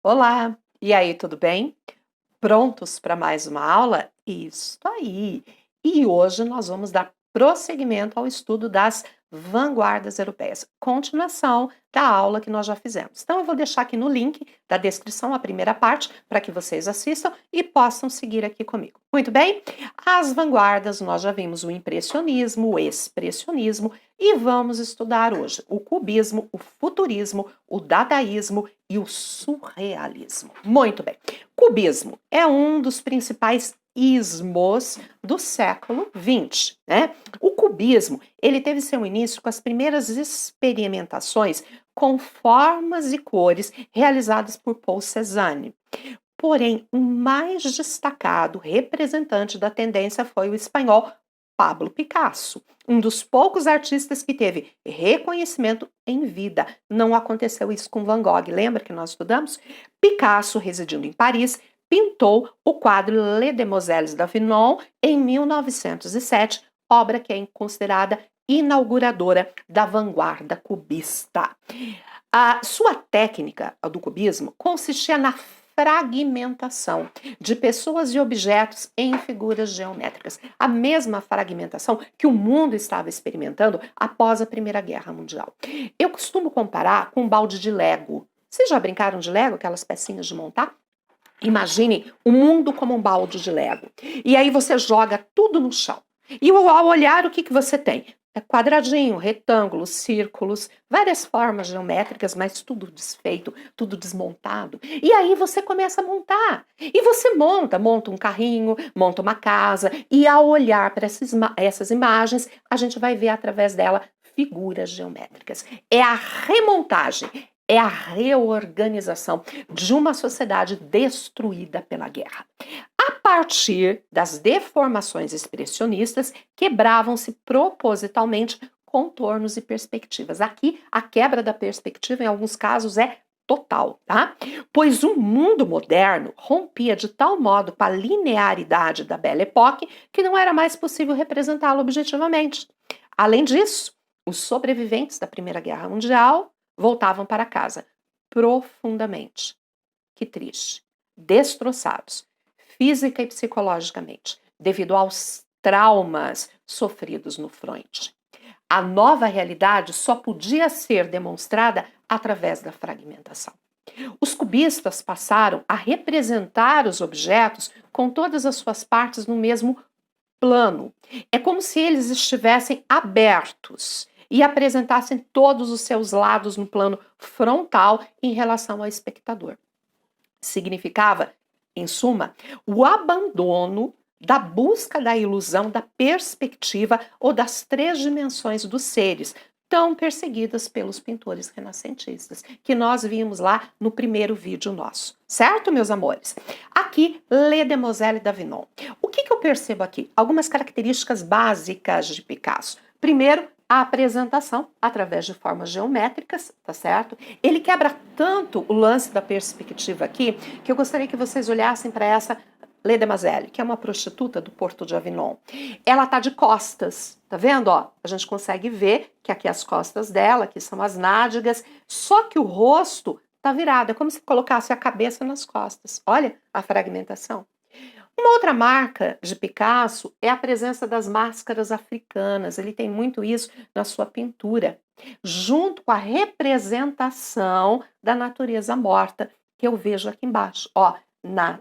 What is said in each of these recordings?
Olá! E aí, tudo bem? Prontos para mais uma aula? Isso aí! E hoje nós vamos dar prosseguimento ao estudo das vanguardas europeias, continuação da aula que nós já fizemos. Então, eu vou deixar aqui no link da descrição a primeira parte para que vocês assistam e possam seguir aqui comigo. Muito bem? As vanguardas, nós já vimos o impressionismo, o expressionismo e vamos estudar hoje o cubismo, o futurismo, o dadaísmo e o surrealismo. Muito bem. Cubismo é um dos principais ismos do século XX, né? O cubismo, ele teve seu início com as primeiras experimentações com formas e cores realizadas por Paul Cézanne. Porém, o mais destacado representante da tendência foi o espanhol Pablo Picasso, um dos poucos artistas que teve reconhecimento em vida. Não aconteceu isso com Van Gogh, lembra que nós estudamos? Picasso, residindo em Paris, pintou o quadro Les Demoiselles d'Avignon em 1907, obra que é considerada inauguradora da vanguarda cubista. A sua técnica, a do cubismo, consistia na fragmentação de pessoas e objetos em figuras geométricas. A mesma fragmentação que o mundo estava experimentando após a Primeira Guerra Mundial. Eu costumo comparar com um balde de Lego. Vocês já brincaram de Lego, aquelas pecinhas de montar? Imagine o mundo como um balde de Lego. E aí você joga tudo no chão. E ao olhar, o que você tem? É quadradinho, retângulos, círculos, várias formas geométricas, mas tudo desfeito, tudo desmontado. E aí você começa a montar. E você monta um carrinho, monta uma casa. E ao olhar para essas imagens, a gente vai ver através dela figuras geométricas. É a remontagem. É a reorganização de uma sociedade destruída pela guerra. A partir das deformações expressionistas, quebravam-se propositalmente contornos e perspectivas. Aqui, a quebra da perspectiva, em alguns casos, é total, tá? Pois o mundo moderno rompia de tal modo com a linearidade da Belle Époque que não era mais possível representá-lo objetivamente. Além disso, os sobreviventes da Primeira Guerra Mundial voltavam para casa profundamente, que triste, destroçados, física e psicologicamente, devido aos traumas sofridos no fronte. A nova realidade só podia ser demonstrada através da fragmentação. Os cubistas passaram a representar os objetos com todas as suas partes no mesmo plano. É como se eles estivessem abertos e apresentassem todos os seus lados no plano frontal em relação ao espectador. Significava, em suma, o abandono da busca da ilusão da perspectiva ou das três dimensões dos seres, tão perseguidas pelos pintores renascentistas, que nós vimos lá no primeiro vídeo nosso. Certo, meus amores? Aqui, Les Demoiselles d'Avignon. O que eu percebo aqui? Algumas características básicas de Picasso. Primeiro, a apresentação através de formas geométricas, tá certo? Ele quebra tanto o lance da perspectiva aqui, que eu gostaria que vocês olhassem para essa Les Demoiselles, que é uma prostituta do Porto de Avignon. Ela tá de costas, tá vendo? Ó, a gente consegue ver que aqui as costas dela, aqui são as nádegas, só que o rosto tá virado, é como se colocasse a cabeça nas costas. Olha a fragmentação. Uma outra marca de Picasso é a presença das máscaras africanas. Ele tem muito isso na sua pintura, junto com a representação da natureza morta, que eu vejo aqui embaixo. Ó, na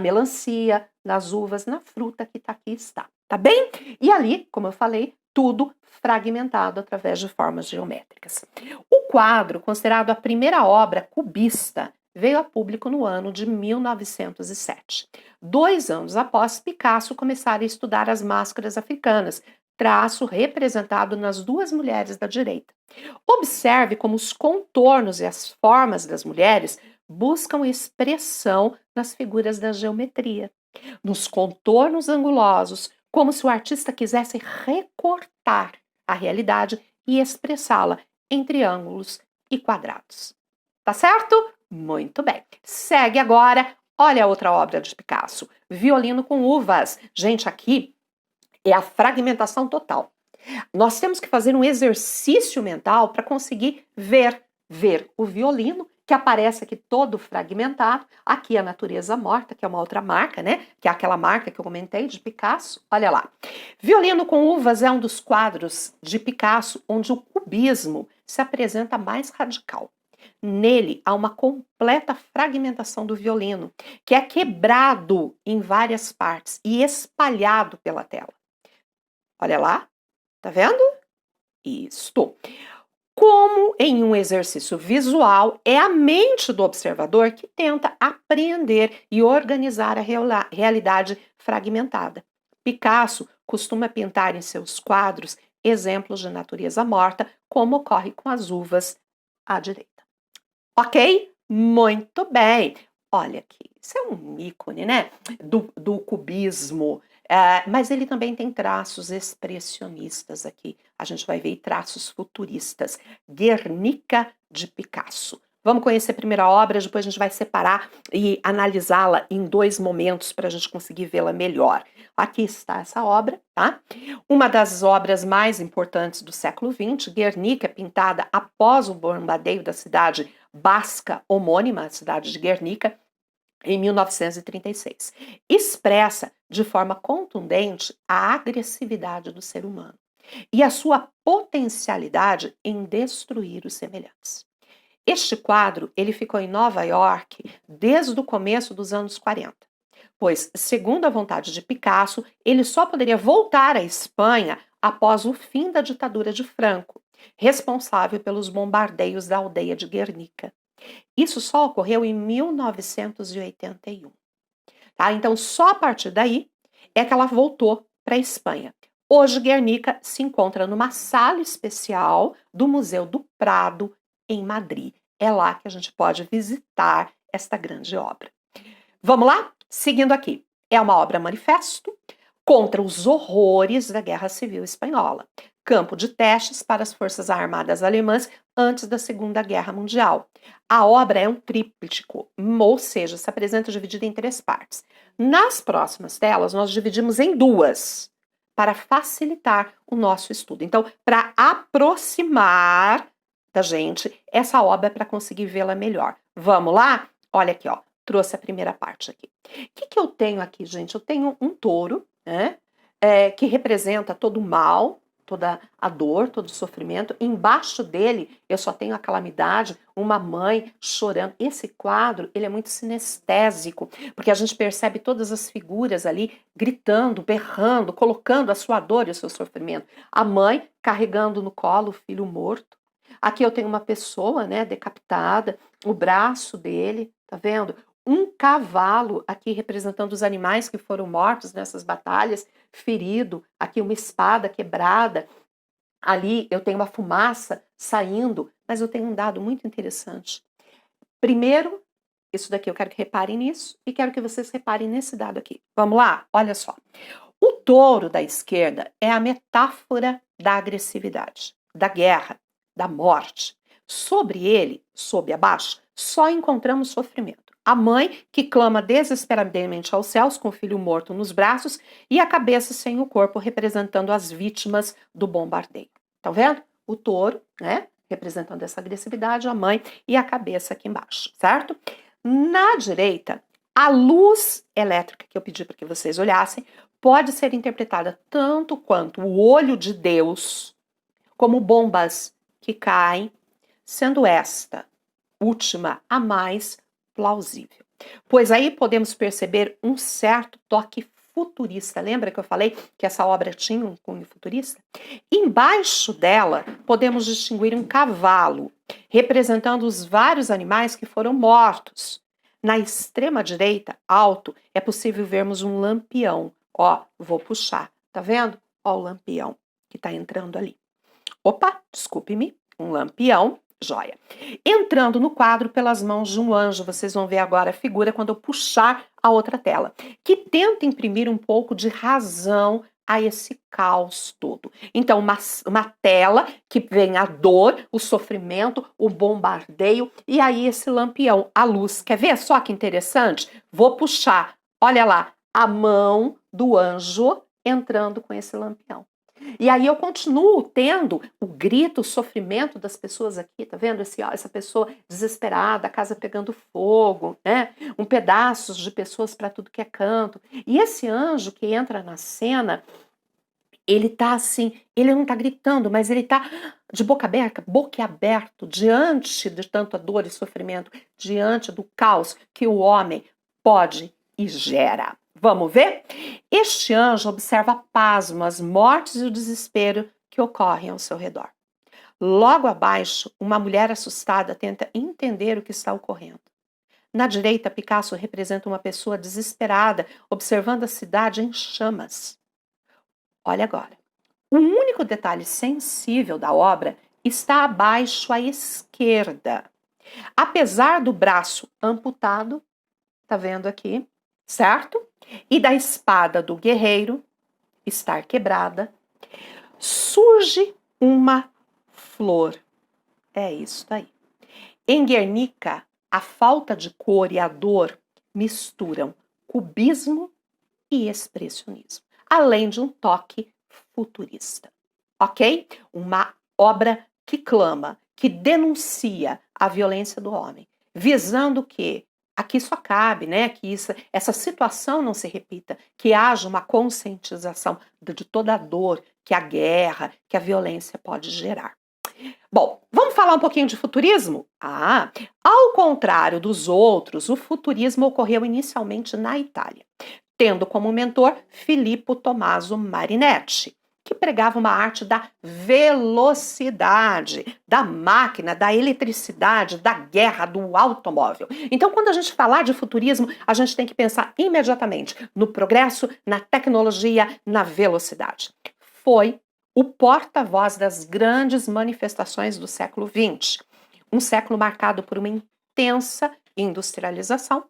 melancia, nas uvas, na fruta que aqui está. Tá bem? E ali, como eu falei, tudo fragmentado através de formas geométricas. O quadro, considerado a primeira obra cubista, veio a público no ano de 1907. 2 anos após Picasso começar a estudar as máscaras africanas, traço representado nas duas mulheres da direita. Observe como os contornos e as formas das mulheres buscam expressão nas figuras da geometria, nos contornos angulosos, como se o artista quisesse recortar a realidade e expressá-la em triângulos e quadrados. Tá certo? Muito bem. Segue agora, olha a outra obra de Picasso, Violino com Uvas. Gente, aqui é a fragmentação total. Nós temos que fazer um exercício mental para conseguir ver o violino que aparece aqui todo fragmentado. Aqui a natureza morta, que é uma outra marca, né? Que é aquela marca que eu comentei de Picasso. Olha lá. Violino com Uvas é um dos quadros de Picasso onde o cubismo se apresenta mais radical. Nele há uma completa fragmentação do violino, que é quebrado em várias partes e espalhado pela tela. Olha lá, tá vendo? Isto. Como em um exercício visual, é a mente do observador que tenta apreender e organizar a realidade fragmentada. Picasso costuma pintar em seus quadros exemplos de natureza morta, como ocorre com as uvas à direita. Ok? Muito bem. Olha aqui, isso é um ícone, né? Do cubismo. Mas ele também tem traços expressionistas aqui. A gente vai ver traços futuristas. Guernica de Picasso. Vamos conhecer a primeira obra, depois a gente vai separar e analisá-la em 2 momentos para a gente conseguir vê-la melhor. Aqui está essa obra, tá? Uma das obras mais importantes do século XX, Guernica, pintada após o bombardeio da cidade basca homônima, a cidade de Guernica, em 1936. Expressa de forma contundente a agressividade do ser humano e a sua potencialidade em destruir os semelhantes. Este quadro ele ficou em Nova York desde o começo dos anos 40, pois, segundo a vontade de Picasso, ele só poderia voltar à Espanha após o fim da ditadura de Franco, responsável pelos bombardeios da aldeia de Guernica. Isso só ocorreu em 1981. Tá? Então, só a partir daí é que ela voltou para a Espanha. Hoje, Guernica se encontra numa sala especial do Museu do Prado, em Madrid. É lá que a gente pode visitar esta grande obra. Vamos lá? Seguindo aqui. É uma obra manifesto contra os horrores da Guerra Civil Espanhola. Campo de testes para as forças armadas alemãs antes da Segunda Guerra Mundial. A obra é um tríptico, ou seja, se apresenta dividida em 3 partes. Nas próximas telas, nós dividimos em 2, para facilitar o nosso estudo. Então, para aproximar da gente essa obra para conseguir vê-la melhor. Vamos lá? Olha aqui, ó. Trouxe a primeira parte aqui. O que eu tenho aqui, gente? Eu tenho um touro, né? Que representa todo o mal, toda a dor, todo o sofrimento. Embaixo dele, eu só tenho a calamidade, uma mãe chorando. Esse quadro, ele é muito sinestésico, porque a gente percebe todas as figuras ali gritando, berrando, colocando a sua dor e o seu sofrimento. A mãe carregando no colo o filho morto. Aqui eu tenho uma pessoa, né, decapitada, o braço dele, tá vendo? Um cavalo aqui representando os animais que foram mortos nessas batalhas, ferido, aqui uma espada quebrada, ali eu tenho uma fumaça saindo, mas eu tenho um dado muito interessante. Primeiro, isso daqui eu quero que reparem nisso e quero que vocês reparem nesse dado aqui. Vamos lá? Olha só. O touro da esquerda é a metáfora da agressividade, da guerra, da morte. Sobre ele, sob abaixo, só encontramos sofrimento. A mãe que clama desesperadamente aos céus com o filho morto nos braços e a cabeça sem o corpo representando as vítimas do bombardeio. Tá vendo? O touro, né? Representando essa agressividade, a mãe e a cabeça aqui embaixo, certo? Na direita, a luz elétrica que eu pedi para que vocês olhassem pode ser interpretada tanto quanto o olho de Deus, como bombas que caem, sendo esta última a mais plausível. Pois aí podemos perceber um certo toque futurista. Lembra que eu falei que essa obra tinha um cunho futurista? Embaixo dela podemos distinguir um cavalo, representando os vários animais que foram mortos. Na extrema direita, alto, é possível vermos um lampião. Ó, vou puxar, tá vendo? Ó o lampião que tá entrando ali. Opa, desculpe-me, um lampião, joia. Entrando no quadro pelas mãos de um anjo, vocês vão ver agora a figura quando eu puxar a outra tela, que tenta imprimir um pouco de razão a esse caos todo. Então, uma tela que vem a dor, o sofrimento, o bombardeio e aí esse lampião, a luz. Quer ver só que interessante? Vou puxar, olha lá, a mão do anjo entrando com esse lampião. E aí eu continuo tendo o grito, o sofrimento das pessoas aqui, tá vendo? Essa pessoa desesperada, a casa pegando fogo, né? Um pedaços de pessoas para tudo que é canto. E esse anjo que entra na cena, ele tá assim, ele não tá gritando, mas ele tá de boca aberto, diante de tanta dor e sofrimento, diante do caos que o homem pode e gera. Vamos ver? Este anjo observa pasmo as mortes e o desespero que ocorrem ao seu redor. Logo abaixo, uma mulher assustada tenta entender o que está ocorrendo. Na direita, Picasso representa uma pessoa desesperada, observando a cidade em chamas. Olha agora. O único detalhe sensível da obra está abaixo à esquerda. Apesar do braço amputado, tá vendo aqui, certo? E da espada do guerreiro estar quebrada, surge uma flor. É isso aí. Em Guernica, a falta de cor e a dor misturam cubismo e expressionismo, além de um toque futurista. Ok? Uma obra que clama, que denuncia a violência do homem, visando que aqui só cabe, né, que essa situação não se repita, que haja uma conscientização de toda a dor que a guerra, que a violência pode gerar. Bom, vamos falar um pouquinho de futurismo? Ao contrário dos outros, o futurismo ocorreu inicialmente na Itália, tendo como mentor Filippo Tommaso Marinetti, que pregava uma arte da velocidade, da máquina, da eletricidade, da guerra, do automóvel. Então, quando a gente falar de futurismo, a gente tem que pensar imediatamente no progresso, na tecnologia, na velocidade. Foi o porta-voz das grandes manifestações do século XX, um século marcado por uma intensa industrialização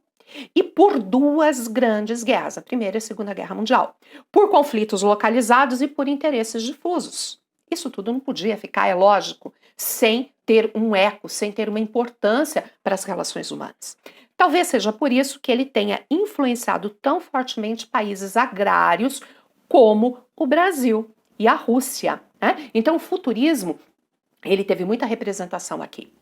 e por duas grandes guerras, a Primeira e a Segunda Guerra Mundial, por conflitos localizados e por interesses difusos. Isso tudo não podia ficar, é lógico, sem ter um eco, sem ter uma importância para as relações humanas. Talvez seja por isso que ele tenha influenciado tão fortemente países agrários como o Brasil e a Rússia, né? Então, o futurismo, ele teve muita representação aqui.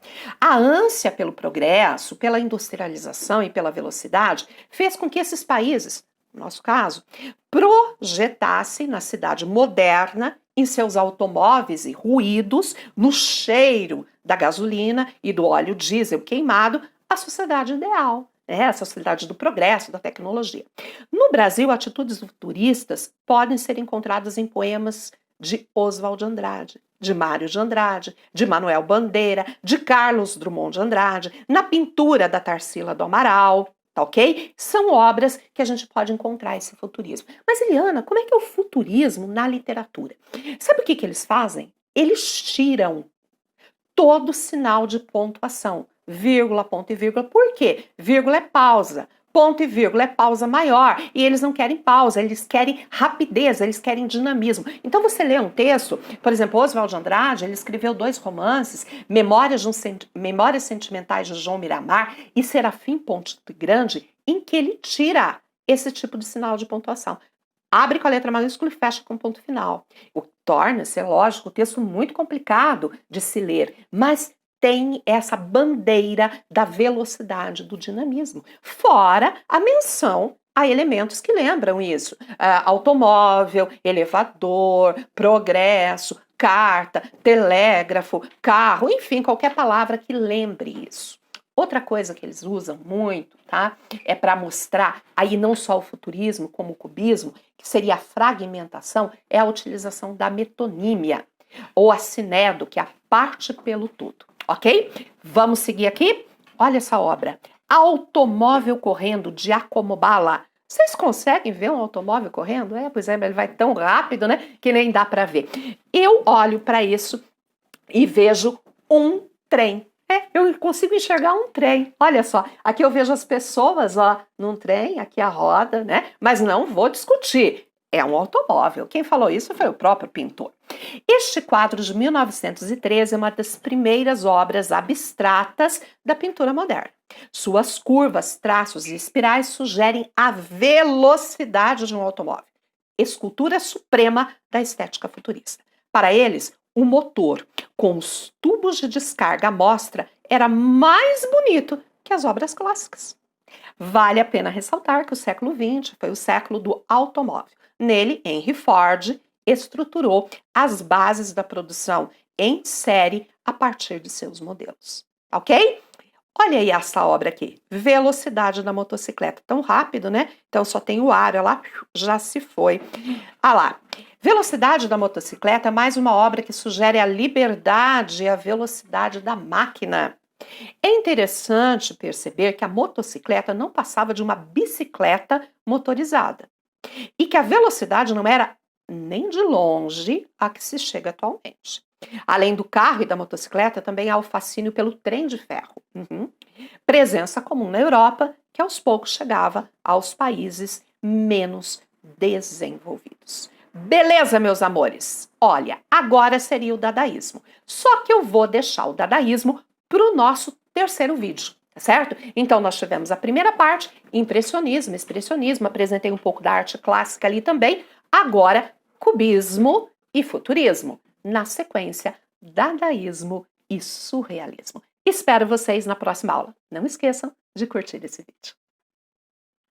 A ânsia pelo progresso, pela industrialização e pela velocidade fez com que esses países, no nosso caso, projetassem na cidade moderna, em seus automóveis e ruídos, no cheiro da gasolina e do óleo diesel queimado, a sociedade ideal. A sociedade do progresso, da tecnologia. No Brasil, atitudes futuristas podem ser encontradas em poemas de Oswald de Andrade, de Mário de Andrade, de Manuel Bandeira, de Carlos Drummond de Andrade, na pintura da Tarsila do Amaral, tá ok? São obras que a gente pode encontrar esse futurismo. Mas, Eliana, como é que é o futurismo na literatura? Sabe o que eles fazem? Eles tiram todo sinal de pontuação. Vírgula, ponto e vírgula. Por quê? Vírgula é pausa. Ponto e vírgula é pausa maior. E eles não querem pausa, eles querem rapidez, eles querem dinamismo. Então você lê um texto, por exemplo, Oswald de Andrade, ele escreveu 2 romances, Memórias Sentimentais de João Miramar e Serafim Ponte Grande, em que ele tira esse tipo de sinal de pontuação. Abre com a letra maiúscula e fecha com ponto final. Torna-se, é lógico, o texto muito complicado de se ler, mas tem essa bandeira da velocidade, do dinamismo. Fora a menção a elementos que lembram isso. Automóvel, elevador, progresso, carta, telégrafo, carro, enfim, qualquer palavra que lembre isso. Outra coisa que eles usam muito, tá? É para mostrar aí não só o futurismo, como o cubismo, que seria a fragmentação, é a utilização da metonímia, ou a sinedo, que é a parte pelo todo, ok? Vamos seguir aqui? Olha essa obra. Automóvel correndo, de Giacomo Balla. Vocês conseguem ver um automóvel correndo? Pois é, mas ele vai tão rápido, né, que nem dá para ver. Eu olho para isso e vejo um trem. Eu consigo enxergar um trem. Olha só, aqui eu vejo as pessoas, ó, num trem, aqui a roda, né? Mas não vou discutir. É um automóvel. Quem falou isso foi o próprio pintor. Este quadro de 1913 é uma das primeiras obras abstratas da pintura moderna. Suas curvas, traços e espirais sugerem a velocidade de um automóvel. escultura suprema da estética futurista. Para eles, o motor com os tubos de descarga à mostra era mais bonito que as obras clássicas. Vale a pena ressaltar que o século XX foi o século do automóvel. Nele, Henry Ford estruturou as bases da produção em série a partir de seus modelos. Ok? Olha aí essa obra aqui. Velocidade da motocicleta. Tão rápido, né? Então só tem o ar, ela já se foi. Ah lá. Velocidade da motocicleta é mais uma obra que sugere a liberdade e a velocidade da máquina. É interessante perceber que a motocicleta não passava de uma bicicleta motorizada e que a velocidade não era nem de longe a que se chega atualmente. Além do carro e da motocicleta, também há o fascínio pelo trem de ferro. Presença comum na Europa, que aos poucos chegava aos países menos desenvolvidos. Beleza, meus amores? Olha, agora seria o dadaísmo. Só que eu vou deixar o dadaísmo para o nosso terceiro vídeo, tá certo? Então, nós tivemos a primeira parte, impressionismo, expressionismo, apresentei um pouco da arte clássica ali também. Agora, cubismo e futurismo. Na sequência, dadaísmo e surrealismo. Espero vocês na próxima aula. Não esqueçam de curtir esse vídeo.